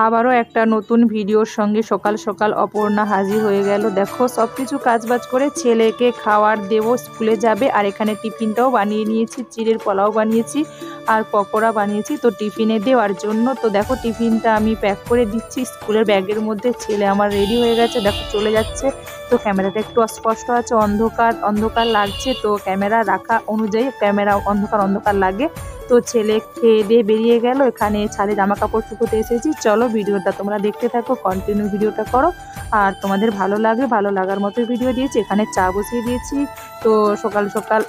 আবারও একটা নতুন ভিডিওর সঙ্গে সকাল সকাল অপর্ণা হাজির হয়ে গেল। দেখো সব কিছু কাজবাজ করে ছেলেকে খাবার দেবো, স্কুলে যাবে। আর এখানে টিফিনটাও বানিয়ে নিয়েছি, চিড়ের পোলাও বানিয়েছি আর পকোড়া বানিয়েছি তো টিফিনে দেওয়ার জন্য। তো দেখো টিফিনটা আমি প্যাক করে দিচ্ছি স্কুলের ব্যাগের মধ্যে। ছেলে আমার রেডি হয়ে গেছে, দেখো চলে যাচ্ছে। তো ক্যামেরাটা একটু অস্পষ্ট আছে, অন্ধকার অন্ধকার লাগছে, তো ক্যামেরা রাখা অনুযায়ী ক্যামেরা অন্ধকার অন্ধকার লাগে। তো ছেলে খেয়ে দিয়ে বেরিয়ে গেল। এখানে ছাদে জামা কাপড় শুকোতে এসেছি। চলো ভিডিওটা তোমরা দেখতে থাকো, কন্টিনিউ ভিডিওটা করো। আর তোমাদের ভালো লাগে, ভালো লাগার মতো ভিডিও দিয়েছি। এখানে চা বসিয়ে দিয়েছি। তো সকাল সকাল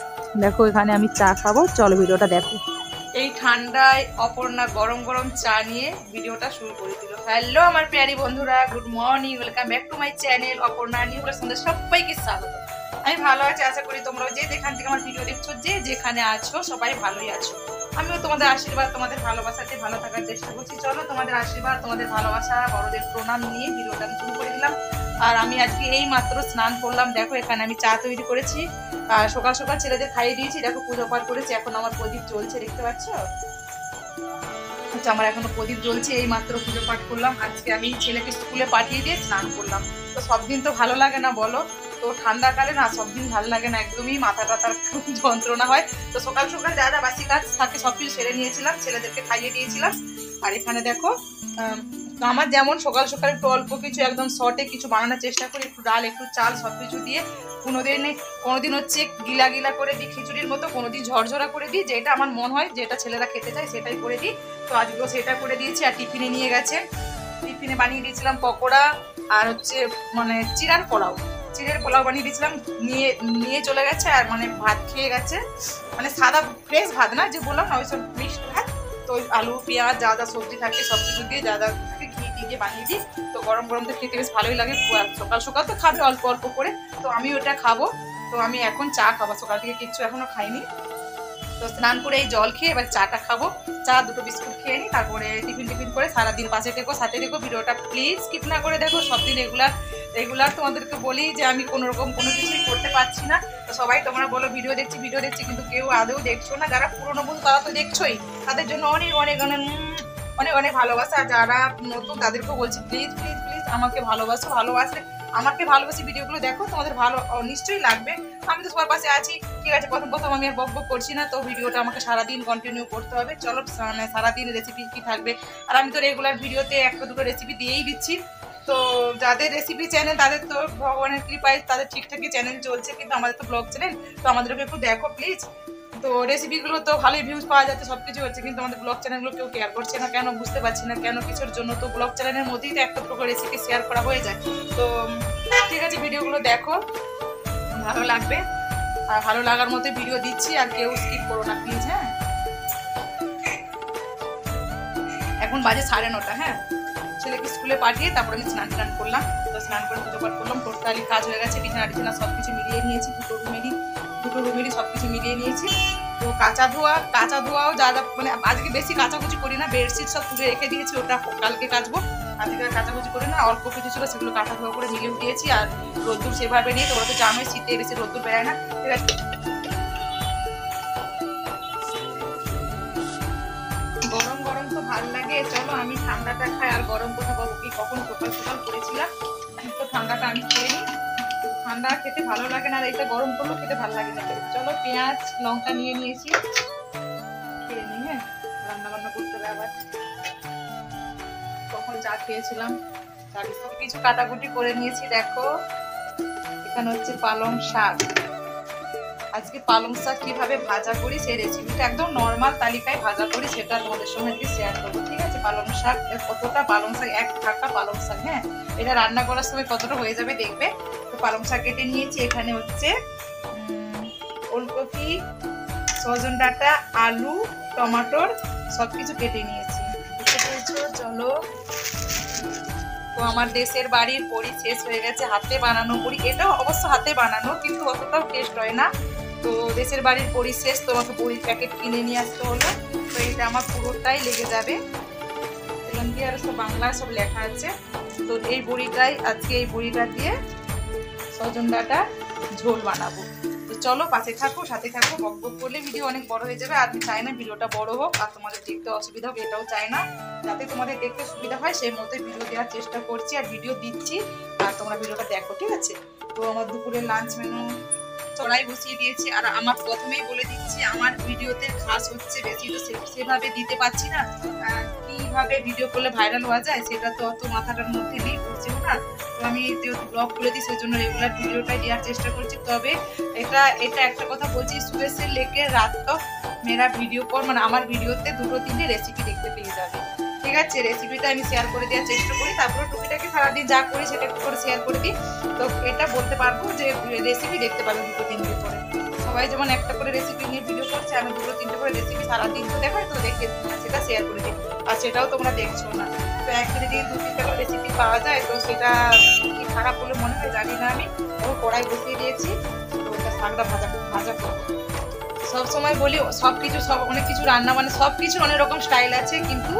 দেখো এখানে আমি চা খাবো, চলো ভিডিওটা দেখো। এই ঠান্ডায় অপর্ণা গরম গরম চা নিয়ে ভিডিওটা শুরু করে দিল। হ্যালো আমার প্যারি বন্ধুরা, good morning, welcome back to my channel Aparna new blog. সবাইকে স্বাগত। আমি ভালো আছি, আশা করি তোমরাও যে যেখান থেকে আমার ভিডিও দেখছো, যে যেখানে আছো সবাই ভালোই আছো। আমিও তোমাদের আশীর্বাদ, তোমাদের ভালোবাসাতে ভালো থাকার চেষ্টা করছি। চলো তোমাদের আশীর্বাদ, তোমাদের ভালোবাসা, বড়দের প্রণাম নিয়ে ভিডিওটা আমি শুরু করে দিলাম। আর আমি আজকে এই মাত্র স্নান করলাম। দেখো এখানে আমি চা তৈরি করেছি আর সকাল সকাল ছেলেদের খাইয়ে দিয়েছি। দেখো পুজো পাঠ করেছি, এখন আমার প্রদীপ জ্বলছে, দেখতে পাচ্ছ? আচ্ছা, আমার এখনো প্রদীপ জ্বলছে। এই মাত্র পুজো পাঠ করলাম। আজকে আমি ছেলেকে স্কুলে পাঠিয়ে দিয়ে স্নান করলাম। তো সব দিন তো ভালো লাগে না বলো, তো ঠান্ডাকালে না সব দিন ভালো লাগে না, একদমই মাথা টাথার যন্ত্রণা হয়। তো সকাল সকাল যা যা বাসি কাজ থাকে সব কিছু সেরে নিয়েছিলাম, ছেলেদেরকে খাইয়ে দিয়েছিলাম। আর এখানে দেখো আমার যেমন সকাল সকাল একটু অল্প কিছু একদম শর্টে কিছু বানানোর চেষ্টা করি, একটু ডাল একটু চাল সব কিছু দিয়ে। কোনোদিন হচ্ছে গিলা গিলা করে দিই খিচুড়ির মতো, কোনোদিন ঝরঝরা করে দিই, যেটা আমার মন হয় যেটা ছেলেরা খেতে চায় সেটাই করে দিই। তো আজকেও সেটা করে দিয়েছি। আর টিফিনে নিয়ে গেছে, টিফিনে বানিয়ে দিয়েছিলাম পকোড়া আর হচ্ছে মানে চিড়ের পোলাও বানিয়ে দিয়েছিলাম। নিয়ে চলে গেছে আর মানে ভাত খেয়ে গেছে, মানে সাদা ফ্রেশ ভাত না, যে বললাম না ওইসব মিক্সড ভাত। তো ওই আলু পেঁয়াজ যা যা সবজি থাকে সব কিছু দিয়ে যা যা ঘি দিয়ে বানিয়ে দিই। তো গরম গরম তো খেতে বেশ ভালোই লাগে। সকাল সকাল তো খাবে অল্প অল্প করে, তো আমি ওটা খাবো। তো আমি এখন চা খাবো, সকাল থেকে কিচ্ছু এখনো খাইনি। তো স্নান করে এই জল খেয়ে এবার চাটা খাবো। চা দুটো বিস্কুট খেয়ে নিই, তারপরে টিফিন করে সারাদিন পাশে থেকো, সাথে থেকো। ভিডিওটা প্লিজ স্কিপ না করে দেখো। সব দিন রেগুলার তোমাদেরকে বলি যে আমি কোনোরকম কোনো কিছুই করতে পারছি না। তো সবাই তোমরা বলো ভিডিও দেখছি, কিন্তু কেউ আদৌ দেখছো না। যারা পুরোনো বন্ধু তারা তো দেখছোই, তাদের জন্য অনেক অনেক অনেক অনেক অনেক ভালোবাসা। আর যারা নতুন তাদেরকেও বলছি প্লিজ প্লিজ প্লিজ আমাকে ভালোবাসলে আমাকে ভালোবাসি ভিডিওগুলো দেখো, তোমাদের ভালো নিশ্চয়ই লাগবে। আমি তো সবার পাশে আছি, ঠিক আছে। প্রথম আমি আর বক করছি না। তো ভিডিওটা আমাকে সারাদিন কন্টিনিউ করতে হবে। চলো সারাদিন রেসিপি কি থাকবে। আর আমি তো রেগুলার ভিডিওতে একটা দুটো রেসিপি দিয়েই দিচ্ছি। তো যাদের রেসিপি চ্যানেল তাদের তো ভগবানের কৃপায় তাদের ঠিকঠাকই চ্যানেল চলছে, কিন্তু আমাদের তো ব্লগ চ্যানেল, তো আমাদেরকে একটু দেখো প্লিজ। তো রেসিপিগুলো তো ভালোই ভিউজ পাওয়া যাচ্ছে, সব কিছু হচ্ছে, কিন্তু আমাদের ব্লগ চ্যানেলগুলো কেউ কেয়ার করছে না কেন বুঝতে পারছি না, কেন কিছুর জন্য। তো ব্লগ চ্যানেলের মধ্যেই তো একটা দুটো রেসিপি শেয়ার করা হয়ে যায়। তো ঠিক আছে, ভিডিওগুলো দেখো, ভালো লাগবে। আর ভালো লাগার মতো ভিডিও দিচ্ছি, আর কেউ স্কিপ করো না প্লিজ। হ্যাঁ, এখন বাজে 9:30। হ্যাঁ, ছেলেকে স্কুলে পাঠিয়ে তারপরে আমি স্নান করলাম। তো স্নান করে পুজো পাঠ করলাম, টোটালি কাজ হয়ে গেছে। বিছানা সব কিছু মিলিয়ে নিয়েছি, দুটো রুমেরই সব কিছু মিলিয়ে নিয়েছি। তো কাঁচা ধোয়াও যা যা মানে আজকে বেশি কাচাকুচি করি না, বেডশিট সব তুলে রেখে দিয়েছি, ওটা কালকে কাচবো। আজকে কাচাকুচি করি না, অল্প কিছু ছিল সেগুলো কাঁচা ধোয়া করে মিলিয়ে দিয়েছি। আর রোদ্দুর সেভাবে নিয়ে, তোমরা তো জানোই শীতে বেশি রোদ্দুর বেড়ায় না, ঠিক আছে। গরম গরম তো ভালো লাগে। চলো আমি ঠান্ডাটা খাই, আর গরম কথা বলবো কি, কখন সকাল সকাল করেছিলাম। তো ঠান্ডাটা আমি খেয়ে নিই, ঠান্ডা খেতে ভালো লাগে না, আর এটা গরম করলেও খেতে ভালো লাগে না। চলো পেঁয়াজ লঙ্কা নিয়ে নিয়েছি, খেয়ে নিই। হ্যাঁ, রান্না বান্না করতে হবে আবার। কখন চা খেয়েছিলাম, সব কিছু কাটাকুটি করে নিয়েছি। দেখো এখানে হচ্ছে পালং শাক। আজকে পালং শাক কিভাবে ভাজা করি সেই রেসিপিটা একদম নর্মাল তালিকায় ভাজা করি, সেটা তোমাদের সঙ্গে আজকে শেয়ার করবো, ঠিক আছে। পালং শাক, কতটা পালং শাক, এক ঢাকা পালং শাক। হ্যাঁ, এটা রান্না করার সময় কতটা হয়ে যাবে দেখবে। তো পালং শাক কেটে নিয়েছি। এখানে হচ্ছে ওলকপি, সজন ডাঁটা, আলু, টমাটোর সব কিছু কেটে নিয়েছি, বুঝতে পেরেছো? চলো। তো আমার দেশের বাড়ির বড়ি শেষ হয়ে গেছে, হাতে বানানো বড়ি। এটাও অবশ্য হাতে বানানো, কিন্তু অতটাও টেস্ট হয় না। তো দেশের বাড়ির বড়ি শেষ, তোমাকে বড়ির প্যাকেট কিনে নিয়ে আসতে হলো। তো এটা আমার পুরোটাই লেগে যাবে, তেলেঙ্গি আর সব বাংলা সব লেখা আছে। তো আজকে এই বড়িটা দিয়ে সজন ডাঁটা ঝোল বানাবো। তো চলো পাশে থাকো, সাথে থাকো। বক বক করলে ভিডিও অনেক বড় হয়ে যাবে, আর আমি চাই না ভিডিওটা বড় হোক আর তোমাদের দেখতে অসুবিধা হোক, এটাও চাই না। যাতে তোমাদের দেখতে সুবিধা হয় সেই মতো ভিডিও দেওয়ার চেষ্টা করছি আর ভিডিও দিচ্ছি, আর তোমরা ভিডিওটা দেখো, ঠিক আছে? তো আমার দুপুরের লাঞ্চ মেনু চড়াই বসিয়ে দিয়েছি। আর আমার প্রথমেই বলে দিচ্ছি, আমার ভিডিওতে খাস হচ্ছে বেশি তো সেভাবে দিতে পারছি না। কিভাবে ভিডিও করলে ভাইরাল হওয়া যায় সেটা তো অত মাথাটার মধ্যে নেই, বুঝছেও না। তো আমি যেহেতু ব্লগ করে দিই সেই জন্য রেগুলার ভিডিওটাই দেওয়ার চেষ্টা করছি। তবে এটা একটা কথা বলছি, সুবহ से लेके रात तक मेरा वीडियो पर মানে আমার ভিডিওতে 2-3টে রেসিপি দেখতে পেয়ে যাবে, ঠিক আছে? রেসিপিটা আমি শেয়ার করে দেওয়ার চেষ্টা করি, তারপরে টুকিটাকে সারাদিন যা করি সেটা একটু করে শেয়ার করে দিই। তো এটা বলতে পারবো যে রেসিপি দেখতে পাবে 2-3টে করে। সবাই যেমন একটা করে রেসিপি নিয়ে ভিডিও করছে, আমি 2-3টে করে রেসিপি সারাদিন তো দেখাই, তো দেখে সেটা শেয়ার করে দিই। আর সেটাও তোমরা দেখছো না। তো একদিনে দিয়ে 2-3টে করে রেসিপি পাওয়া যায়, তো সেটা কি খারাপ বলে মনে হয় জানি না। আমি কড়াই বসিয়ে দিয়েছি, তো ওটা শাকটা ভাজা করবো। সব সময় বলি অনেক কিছু রান্না মানে সব কিছু অনেক রকম স্টাইল আছে, কিন্তু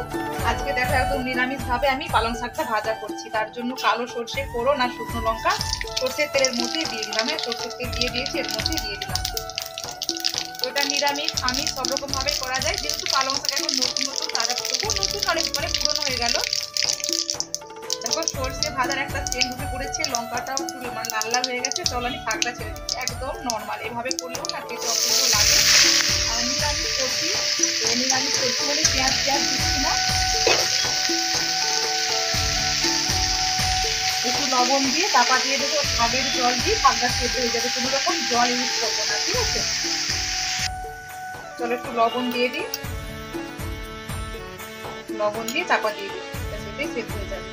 আজকে দেখো একদম নিরামিষ ভাবে আমি পালং শাকটা ভাজা করছি। তার জন্য কালো সর্ষে ফোড়ন আর শুকনো লঙ্কা সর্ষের তেলের মধ্যে দিয়ে দিলাম, সর্ষের তেল দিয়ে দিয়েছি, এর মধ্যে দিয়ে দিলাম। তো এটা নিরামিষ আমি সব রকম ভাবে করা যায়, যেহেতু পালং শাক এখন নতুন তাজা, তবুও নতুন অনেক পুরনো হয়ে গেল। দেখো সর্ষে ভাজার একটা সেন্ট ঢুকে পড়েছে, লঙ্কাটাও একটু মানে লাল লাল হয়ে গেছে। চলো আমি শাকটা ছেড়ে দিচ্ছি। একদম নর্মাল এভাবে করলেও না খেতে অপূর্ব লাগে। আর নিরামিষ করছি, তো নিরামিষ করছি বলে পেঁয়াজ দিচ্ছি না। একটু লবণ দিয়ে চাপা দিয়ে দেবো, শাকের জল দিয়ে শাকটা সেদ্ধ হয়ে যাবে, কোনো রকম জল ইউজ করবো না, ঠিক আছে? চলো একটু লবণ দিয়ে দিই, লবণ দিয়ে চাপা দিয়ে দিই, সেটাই সেদ্ধ হয়ে যাবে।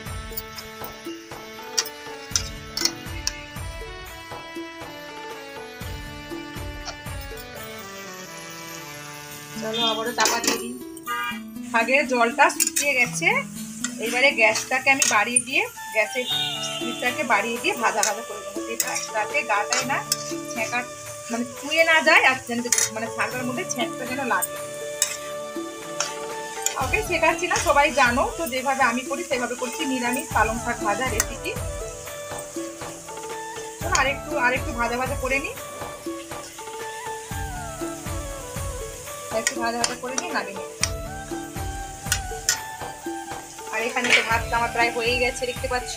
চলো আবারও চাপা দিয়ে দিই। শাকের জলটা শুকিয়ে গেছে, এবারে গ্যাসটাকে আমি বাড়িয়ে দিয়ে গ্যাসের স্পিডটাকে বাড়িয়ে দিয়ে ভাজা করে দেবো, যাতে গাটায় না ছ্যাঁকা মানে চুয়ে না যায়, আর মানে শাকের মধ্যে ছ্যাঁকটা যেন লাগে। ওকে শেখাচ্ছি না, সবাই জানো তো, যেভাবে আমি করি সেভাবে করছি নিরামিষ পালং শাক ভাজা রেসিপি। আরেকটু ভাজা করে নিই, একটু ভাজা করে নিই, নামিয়ে নিই। আর এখানে তো ভাতটা আমার প্রায় হয়ে গেছে, দেখতে পাচ্ছ।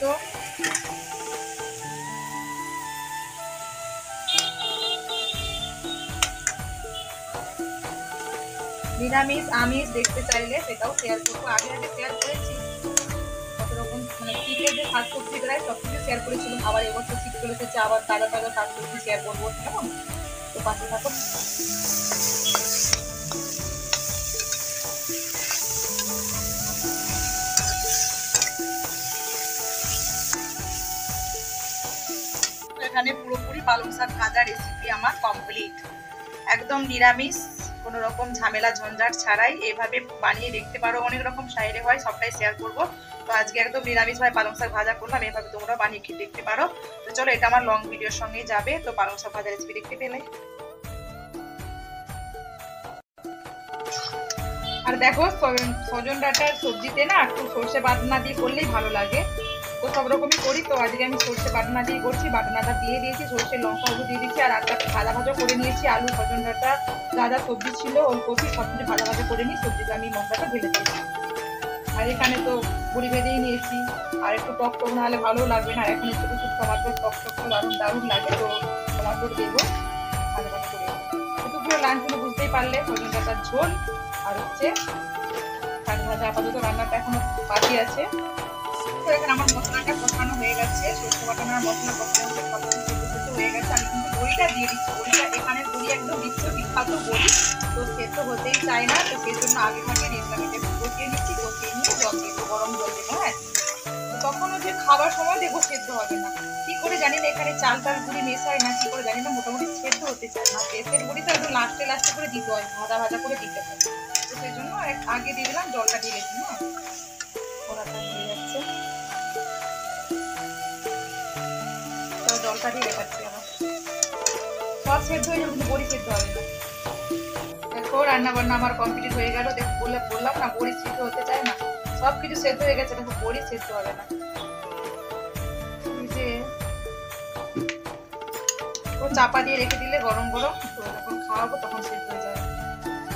নিরামিষ আমিষ দেখতে চাইলে সেটাও শেয়ার করবো, আগে শেয়ার করেছি কত রকম মানে শীতের যে শাকসবজি প্রায় সবকিছু শেয়ার করেছিলাম। আবার এবছর শীত চলে এসেছে, আবার তাজা শাকসবজি শেয়ার করবো, কেমন? তো পাশে থাকো। এখানে পুরোপুরি পালং শাক ভাজা রেসিপি আমার কমপ্লিট, একদম নিরামিষ, কোনো রকম ঝামেলা ঝঞ্ঝাট ছাড়াই এভাবে বানিয়ে দেখতে পারো। অনেক রকম স্টাইলে হয়, সবটাই শেয়ার করবো। তো আজকে একদম নিরামিষ ভাবে পালং শাক ভাজা করলাম, এভাবে তোমরা বানিয়ে খেয়ে দেখতে পারো। তো চলো এটা আমার লং ভিডিওর সঙ্গেই যাবে। তো পালং শাক ভাজা রেসিপি দেখতে পেলে, আর দেখো সজন ডাঁটার সবজিতে না একটু সর্ষে বাটনা দিয়ে করলেই ভালো লাগে। তো সব রকমই করি, তো আজকে আমি সর্ষে বাটনা দিয়ে করছি। বাটনাটা দিয়ে দিয়েছি, সর্ষে লঙ্কা হলুদ দিয়ে দিচ্ছি, আর একটা ভাজা করে নিয়েছি। আলু সজন ডাঁটা যা সবজি ছিল, ওলকপি সব কিছু ভাজা করে নিই, সবজিটা আমি মশলাটা ঢেলে দিয়েছি। আর এখানে তো বড়ি ভেজেই নিয়েছি, আর একটু টক না হলে ভালো লাগবে না। আর এখানে ছোটো টমাটোর টক দারুণ লাগে, তো টমাটোর দেবো ভাজা করে। দুপুরে লাঞ্চ হলে বুঝতেই পারলে সজন ডাঁটার ঝোল আর হচ্ছে শাক ভাজা। আপাতত রান্নাটা এখনো বাকি আছে। তো এখানে আমার মশলাটা কষানো হয়ে গেছে, সরষে বাটানোর মশলা কষানো হয়ে গেছে। আমি কিন্তু বড়িটা দিয়ে দিচ্ছি, বড়িটা এখানে বড়ি একদম বিখ্যাত বড়ি, তো সেদ্ধ হতেই চায় না। তো সেই জন্য আগে ভাগে রেখলাম, এটা কষিয়ে নিচ্ছি, কষিয়ে নিয়ে জল দিয়ে দেবো, গরম জল দেবো। হ্যাঁ, তো তখনও যে খাবার সময় দেখবো সেদ্ধ হবে না, কি করে জানি না। এখানে চালটার গুঁড়ি মেশায় না, কি করে জানি না, মোটামুটি সেদ্ধ হতে চায় না। দেশের বড়ি তো একদম লাস্টে করে দিতে হয়, ভাজা করে দিতে হয়। তো সেই জন্য আগে দিয়ে দিলাম, জলটা দিয়ে দিচ্ছি। হ্যাঁ, ওরাটা হয়ে যাচ্ছে, জলটা দিয়ে দেখাচ্ছি। আমার সব সেদ্ধ হয়ে যাবে, কিন্তু বড়ি সেদ্ধ হবে না। দেখো রান্না বান্না আমার কমপ্লিট হয়ে গেল। দেখো বললাম না, বড়ি সেদ্ধ হতে চায় না, সব কিছু সেদ্ধ হয়ে গেছে, দেখো বড়ি সেদ্ধ হবে না। ও চাপা দিয়ে রেখে দিলে গরম গরম তো যখন খাওয়াবো তখন সেদ্ধ হয়ে যাবে।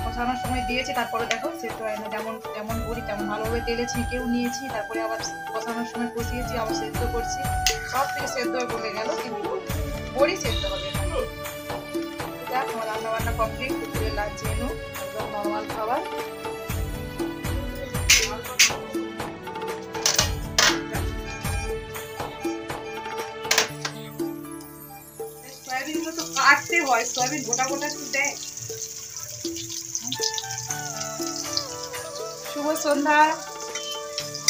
কষানোর সময় দিয়েছি, তারপরে দেখো সেদ্ধ হয় না, যেমন যেমন করি তেমন ভালোভাবে তেলে ছেঁকেও নিয়েছি, তারপরে আবার কষানোর সময় কষিয়েছি, আবার সেদ্ধ করছি, সব থেকে সেদ্ধ হয়ে বলে গেল, কিন্তু বড়ি সেদ্ধ হবে না। যাক, আমার রান্না বান্না কমপ্লিট, দুপুরে লাঞ্চ এনো, একদম নর্মাল খাবার। সয়াবিনগুলো তো কাটতে হয়, সয়াবিন গোটা গোটা একটু দেয়। শুভ সন্ধ্যা,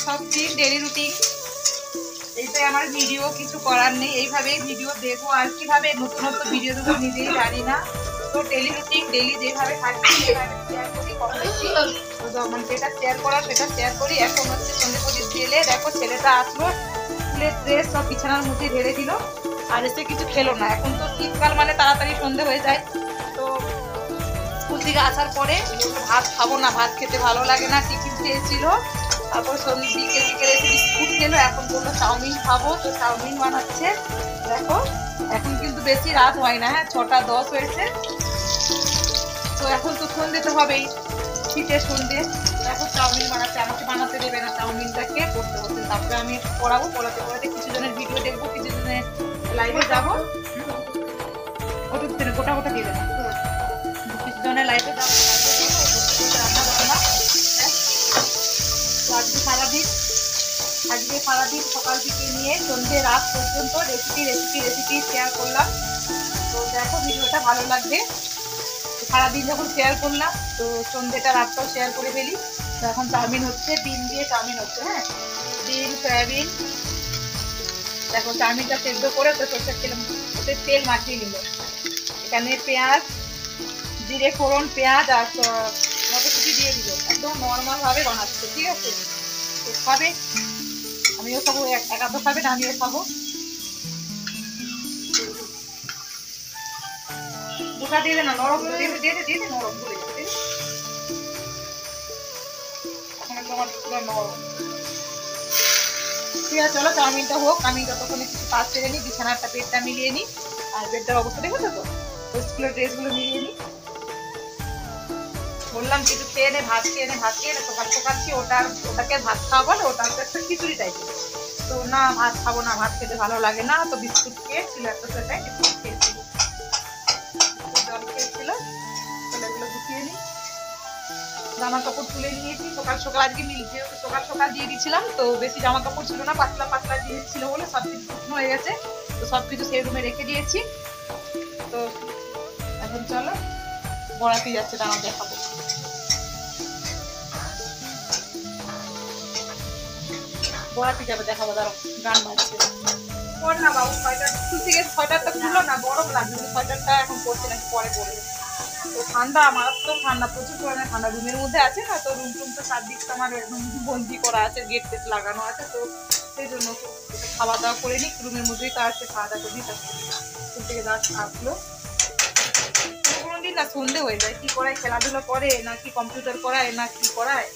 সব দিন ডেলি রুটিন, এইটাই আমার ভিডিও, কিছু করার নেই, এইভাবেই ভিডিও দেখবো, আর কিভাবে নতুন নতুন ভিডিও দেবো নিজেই জানি না। তো ডেলি রুটিন, ডেলি যেভাবে থাকছি সেভাবে শেয়ার করি, কম বেশি মানে যেটা শেয়ার করা সেটা শেয়ার করি। এখন হচ্ছে সন্ধ্যে প্রদীপ জেলে দেখো ছেলেটা আসলো, স্কুলের ড্রেস সব বিছানার মধ্যে ঢেলে দিল, আর এসে কিছু খেলো না। এখন তো শীতকাল মানে তাড়াতাড়ি সন্ধে হয়ে যায়, তো স্কুল থেকে আসার পরে ভাত খাবো না, ভাত খেতে ভালো লাগে না, টিফিন খেয়েছিল, তারপর বিকেলে এসে বিস্কুট খেলো, এখন বললো চাউমিন খাবো, তো চাউমিন বানাচ্ছে। দেখো এখন কিন্তু বেশি রাত হয় না, হ্যাঁ 6:10 হয়েছে, তো এখন তো সন্ধে তো হবেই, শীতের সন্ধে। এখন চাউমিন বানাচ্ছে, আমাকে বানাতে দেবে না, চাউমিনটাকে করতে হচ্ছে, তারপরে আমি পড়াবো, পড়াতে পড়াতে কিছু জনের ভিডিও দেখবো, কিছু জনের লাইভে যাবো, ওটুকু গোটা গোটা দিয়ে দেবো, কিছু জনের লাইভে যাবো, রান্না বান্না। আজকে সারাদিন সকাল থেকে নিয়ে সন্ধ্যে রাত পর্যন্ত রেসিপি শেয়ার করলাম। তো দেখো ভিডিওটা ভালো লাগবে, সারাদিন যখন শেয়ার করলাম তো সন্ধ্যেটা রাতটাও শেয়ার করে ফেলি। তো এখন চাউমিন হচ্ছে, ডিম দিয়ে চাউমিন হচ্ছে, হ্যাঁ ডিম সয়াবিন। দেখো চাউমিনটা সেদ্ধ করে তো সরষের তেল মাখিয়ে নিল, এখানে পেঁয়াজ, জিরে ফোড়ন, পেঁয়াজ আর মটরশুঁটি দিয়ে দিল, একদম নর্মাল ভাবে বানাচ্ছে, ঠিক আছে? তো খাবে, আমিও খাবো, একা তো খাবে না, আমিও খাবো। গোটা দিয়ে দে না, নরম দিয়ে নরম করে দিতে, এখন একদম নরম। ঠিক আছে, চলো চাউমিনটা হোক, আমি যতক্ষণে কিছু কাজ সেরে নিই, বিছানাটা পেটটা মিলিয়ে নিই, আর বেডটার অবস্থা দেখেছো তো, ওই স্কুলের ড্রেসগুলো মিলিয়ে নিই। বললাম কিছু খেয়ে নে, ভাত খেয়ে নে, সকাল কি ওটাকে ভাত খাওয়াবো না, ওটা একটা খিচুড়ি টাইপের, তো না ভাত খাবো না, ভাত খেতে ভালো লাগে না, তো বিস্কুট খেয়েছিল, একটা সেটাই বিস্কুট খেয়েছিল, জল খেয়েছিল। তাহলে এগুলো গুছিয়ে নিই, জামা কাপড় তুলে নিয়েছি, সকাল সকাল আজকে যেহেতু সকাল দিয়ে দিয়েছিলাম, তো বেশি জামা কাপড় ছিল না, পাতলা পাতলা দিয়েছিল বলে সব কিছু শুকনো হয়ে গেছে, তো সবকিছু সেই রুমে রেখে দিয়েছি। তো এখন চলো বড়াতে যাচ্ছে, দাঁড়াও দেখাবো। বড়াতে যাবে, দেখাবো, দাঁড়াও গান বাজছে। পর না বাবু, সোয়েটারটা খুলো না, গরম লাগবে, সোয়েটারটা এখন পরছে নাকি পরে পরবে। তো ঠান্ডা, মারাত্মক ঠান্ডা, প্রচুর পরিমাণে ঠান্ডা, রুমের মধ্যে আছে না, তো রুম টুম তো চারদিক তো আমার একদম বন্দি করা আছে, গেট টেট লাগানো আছে, তো সেই জন্য খাওয়া দাওয়া করে নিই, রুমের মধ্যেই তো আছে, খাওয়া দাওয়া করে নিই, তারপর স্কুল থেকে যা আসলো। কোনো দিন না সন্ধে হয়ে যায়, কি করায়, খেলাধুলো করে নাকি কম্পিউটার করায় না কি করায়,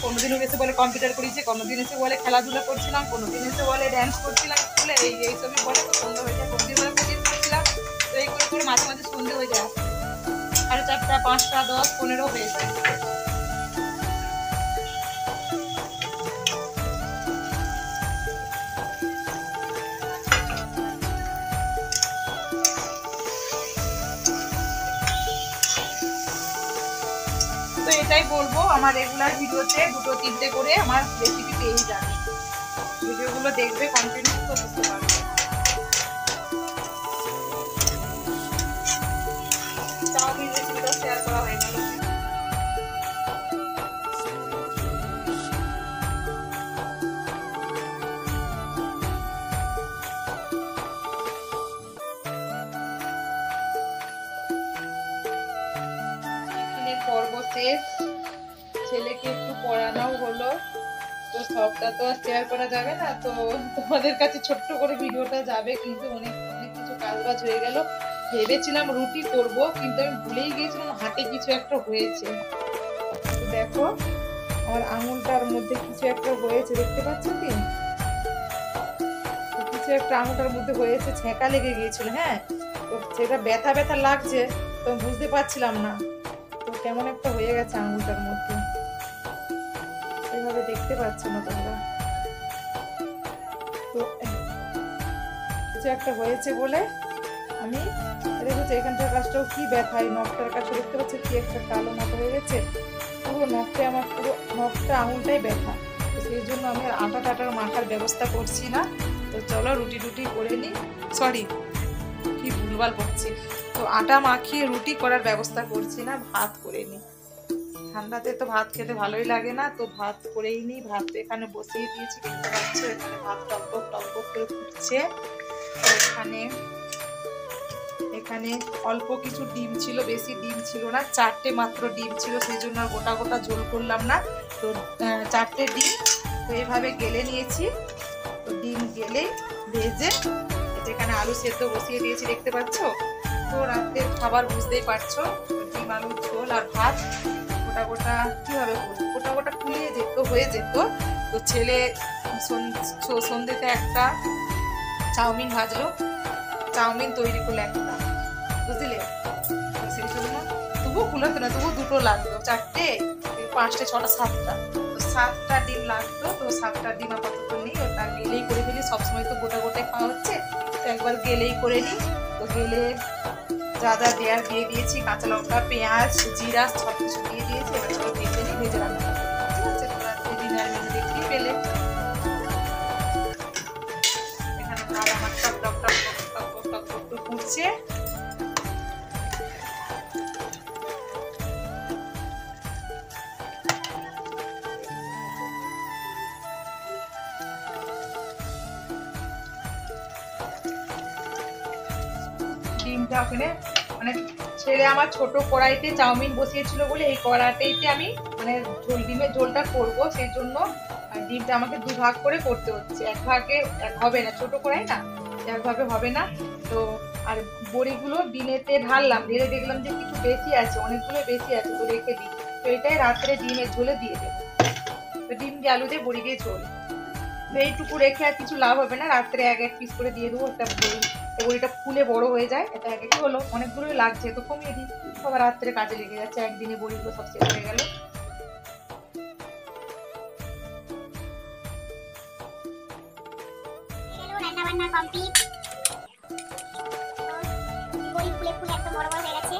কোনোদিনও এসে বলে কম্পিউটার করেছে, কোনোদিন এসে বলে খেলাধুলা করছিলাম, কোনোদিন এসে বলে ড্যান্স করছিলাম স্কুলে, এইসবই বলে, তো সন্ধে হয়ে যায়, কোনোদিন বলে প্রতিদিন করছিলাম, তো এই করে করে মাঝে মাঝে সন্ধে হয়ে যায়, 4:30, 5টা, 10, 15 হয়ে যায়। তো এটাই বলবো, আমার রেগুলার ভিডিওতে 2-3টে করে আমার রেসিপি পেয়ে যাবে, ভিডিওগুলো দেখবে কন্টিনিউ, তো বুঝতে পারবে। চাউমিন রেসিপিটাও শেয়ার করা হয়ে গেল। পর্ব শেষ, ছেলেকে একটু পড়ানো হলো, তো সবটা তো আর শেয়ার করা যাবে না, তো তোমাদের কাছে ছোট্ট করে ভিডিওটা যাবে, কিন্তু অনেক অনেক কিছু কাজবাজ হয়ে গেল। ভেবেছিলাম রুটি করব, কিন্তু আমি ভুলেই গিয়েছিলাম, হাতে কিছু একটা হয়েছে, দেখো আমার আঙুলটার মধ্যে কিছু একটা হয়েছে, দেখতে পাচ্ছ কি, কিছু কিছু একটা আঙুলটার মধ্যে হয়েছে, ছেঁকা লেগে গিয়েছিল। হ্যাঁ, তো সেটা ব্যথা ব্যথা লাগছে, তো বুঝতে পারছিলাম না, তো কেমন একটা হয়ে গেছে আঙুলটার মধ্যে, এভাবে দেখতে পাচ্ছ না তোমরা। তো কিছু একটা হয়েছে বলে আমি দেখেছি এখানটার কাজটাও কি ব্যথা, এই নখটার কাছে দেখতে পাচ্ছি কি একটা কালো মতো হয়ে গেছে, পুরো নখটা আমার, পুরো নখটা আঙুলটাই ব্যথা। তো সেই জন্য আমি আর আটা টাটার মাখার ব্যবস্থা করছি না। তো চলো রুটি টুটি করে নিই, সরি কি ভুলভাল করছি, তো আটা মাখিয়ে রুটি করার ব্যবস্থা করছি না, ভাত করে নিই। ঠান্ডাতে তো ভাত খেতে ভালোই লাগে না, তো ভাত করেই নিই। ভাত এখানে বসিয়ে দিয়েছি, দেখতে পাচ্ছ এখানে ভাত টকবক টকবক করে ফুটছে। এখানে অল্প কিছু ডিম ছিল, বেশি ডিম ছিল না, 4টে মাত্র ডিম ছিল, সেই জন্য আর গোটা গোটা ঝোল করলাম না। তো 4টে ডিম তো এইভাবে গেলে নিয়েছি। তো ডিম গেলে ভেজে যেখানে আলু সেদ্ধ বসিয়ে দিয়েছি দেখতে পাচ্ছ। তো রাতের খাবার বুঝতেই পারছো, ডিম আলুর ঝোল আর ভাত। গোটা গোটা কিভাবে গোটা গোটা ফুলিয়ে যেত, হয়ে যেত। তো ছেলে সন্ধ্যেতে একটা চাউমিন ভাজলো, চাউমিন তৈরি করলে একটা, বুঝলে, সেই জন্য তবুও ফুলাতো না, তবুও দুটো লাগতো, 4টে 5টে 6টা 7টা, তো 7টা ডিম লাগতো। তো 7টা ডিম আপাতত নেই, ওটা গেলেই করে ফেলি, সবসময় তো গোটা গোটাই খাওয়া হচ্ছে, তো একবার গেলেই করে নিই। তো গেলে যা যা দেওয়ার দিয়ে দিয়েছি, কাঁচা লঙ্কা পেঁয়াজ জিরা সব কিছু দিয়ে দিয়েছি, এবার সব ভেজে নিই, ভেজে রান্না করবো, ঠিক আছে। তোমরা ডিনার মেনু দেখতেই পেলে। এখানে ভাত আমার টক টক টক টক টক টক টক টক ফুটছে। ডিমটা ওখানে মানে ছেলে আমার ছোট কড়াইতে চাউমিন বসিয়েছিল বলে এই কড়াইতে আমি মানে ডিমের ঝোলটা করবো, সেই জন্য ডিমটা আমাকে 2 ভাগ করে করতে হচ্ছে, 1 ভাগে হবে না, ছোট কড়াই না, 1 ভাগে হবে না। তো আর বড়িগুলো ডিমেতে ঢাললাম, ঢেলে দেখলাম যে কিছু বেশি আছে, অনেকগুলো বেশি আছে, তো রেখে দিই। তো এটাই রাত্রে ডিমের ঝোলে দিয়ে দেবো। তো ডিম দিয়ে আলু দিয়ে বড়ি দিয়ে ঝোল, তো এইটুকু রেখে আর কিছু লাভ হবে না, রাত্রে 1 পিস করে দিয়ে দেবো। একটা বড়িটা ফুলে বড় হয়ে যায়, এটা একই হলো, অনেকগুলোই লাগছে তো কমিয়ে দিই, সবার রাত্রে কাজে লেগে যাচ্ছে, একদিনে বড়িগুলো সব শেষ হয়ে গেল। রান্না বান্না কমপ্লিট, বড়ি ফুলে ফুলে একদম বড় বড় হয়ে গেছে,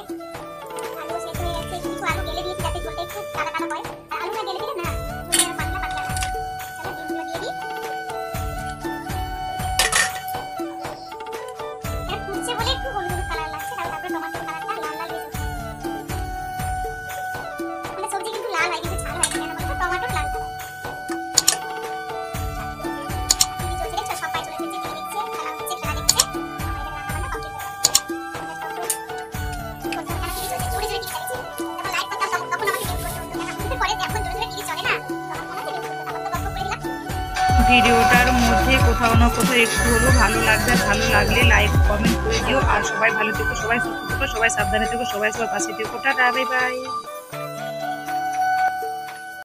আলু শেষ হয়ে গেছে, কিছু আলু গেলে দিয়েছি যাতে ঝোলটা একটু কাদা কাদা হয়, আর আলুটা গেলে দিলে না পাতলা পাতলা হয়। চলো ডিমগুলো দিয়ে দিই, এটা ফুটছে বলে একটু হলুদ হলুদ কালার লাগছে, তারপরে টমেটো কালারটা লাল লাল হয়ে যাচ্ছে। মানে সবজি কিন্তু লাল হয়, কিন্তু ঝাল হয় কেন বলতো, টমেটো লাল কালার। ভিডিওটার মধ্যে কোথাও না কোথাও একটু হলেও ভালো লাগবে, ভালো লাগলে লাইক কমেন্ট করে দিও, আর সবাই ভালো থেকো, সবাই সুস্থ থেকো, সবাই সাবধানে থেকো, সবাই সবার পাশে থেকো, টাটা বাই বাই।